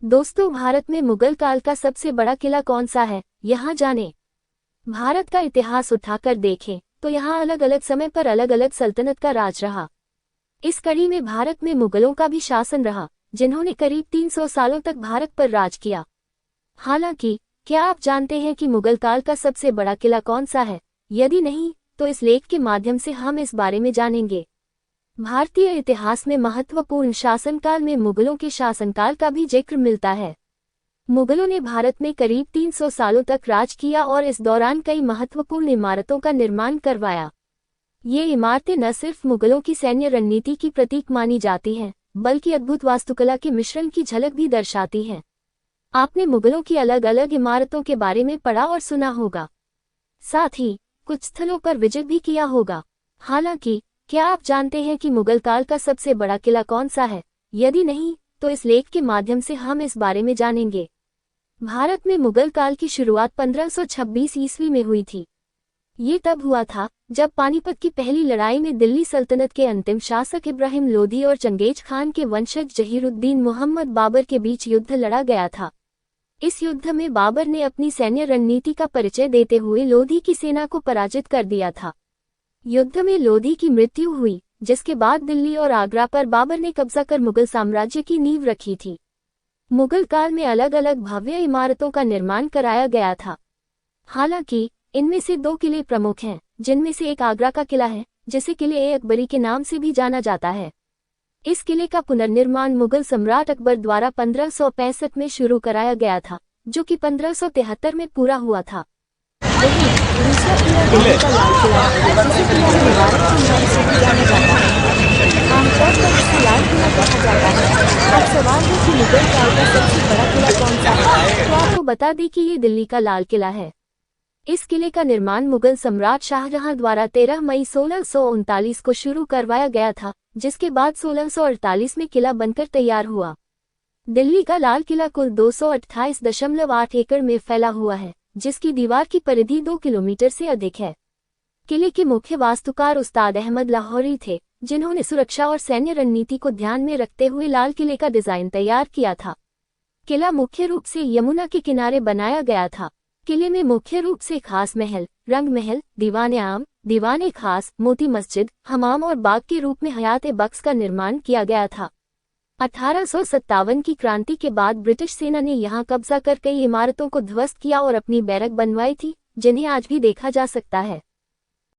दोस्तों, भारत में मुगल काल का सबसे बड़ा किला कौन सा है, यहाँ जानें। भारत का इतिहास उठाकर देखें तो यहाँ अलग अलग समय पर अलग अलग सल्तनत का राज रहा। इस कड़ी में भारत में मुगलों का भी शासन रहा, जिन्होंने करीब 300 सालों तक भारत पर राज किया। हालांकि क्या आप जानते हैं कि मुगल काल का सबसे बड़ा किला कौन सा है? यदि नहीं, तो इस लेख के माध्यम से हम इस बारे में जानेंगे। भारतीय इतिहास में महत्वपूर्ण शासनकाल में मुगलों के शासनकाल का भी जिक्र मिलता है। मुगलों ने भारत में करीब 300 सालों तक राज किया और इस दौरान कई महत्वपूर्ण इमारतों का निर्माण करवाया। ये इमारतें न सिर्फ मुगलों की सैन्य रणनीति की प्रतीक मानी जाती हैं, बल्कि अद्भुत वास्तुकला के मिश्रण की झलक भी दर्शाती हैं। आपने मुगलों की अलग अलग इमारतों के बारे में पढ़ा और सुना होगा, साथ ही कुछ स्थलों पर विजिट भी किया होगा। हालांकि क्या आप जानते हैं कि मुगल काल का सबसे बड़ा किला कौन सा है? यदि नहीं, तो इस लेख के माध्यम से हम इस बारे में जानेंगे। भारत में मुगल काल की शुरुआत 1526 ईस्वी में हुई थी। ये तब हुआ था जब पानीपत की पहली लड़ाई में दिल्ली सल्तनत के अंतिम शासक इब्राहिम लोधी और चंगेज खान के वंशज जहीरुद्दीन मोहम्मद बाबर के बीच युद्ध लड़ा गया था। इस युद्ध में बाबर ने अपनी सैन्य रणनीति का परिचय देते हुए लोधी की सेना को पराजित कर दिया था। युद्ध में लोधी की मृत्यु हुई, जिसके बाद दिल्ली और आगरा पर बाबर ने कब्जा कर मुगल साम्राज्य की नींव रखी थी। मुगल काल में अलग अलग भव्य इमारतों का निर्माण कराया गया था। हालांकि इनमें से 2 किले प्रमुख हैं, जिनमें से एक आगरा का किला है, जिसे किले अकबरी के नाम से भी जाना जाता है। इस किले का पुनर्निर्माण मुगल सम्राट अकबर द्वारा 1565 में शुरू कराया गया था, जो कि 1573 में पूरा हुआ था। वहीं दूसरा किला दिल्ली का लाल किला है, जिसे किला मुबारक के नाम से भी जाना जाता है। आमतौर पर इसे लाल किला कहा जाता है। अब सवाल है कि मुगल काल का सबसे बड़ा किला कौन सा है? तो आपको बता दें कि ये दिल्ली का लाल किला है। इस किले का निर्माण मुगल सम्राट शाहजहां द्वारा 13 मई 1639 को शुरू करवाया गया था, जिसके बाद 1648 में किला बनकर तैयार हुआ। दिल्ली का लाल किला कुल 228.8 एकड़ में फैला हुआ है, जिसकी दीवार की परिधि 2 किलोमीटर से अधिक है। किले के मुख्य वास्तुकार उस्ताद अहमद लाहौरी थे, जिन्होंने सुरक्षा और सैन्य रणनीति को ध्यान में रखते हुए लाल किले का डिजाइन तैयार किया था। किला मुख्य रूप से यमुना के किनारे बनाया गया था। किले में मुख्य रूप से खास महल, रंग महल, दीवाने आम, दीवाने खास, मोती मस्जिद, हमाम और बाग के रूप में हयात बख्श का निर्माण किया गया था। 1857 की क्रांति के बाद ब्रिटिश सेना ने यहां कब्जा कर कई इमारतों को ध्वस्त किया और अपनी बैरक बनवाई थी, जिन्हें आज भी देखा जा सकता है।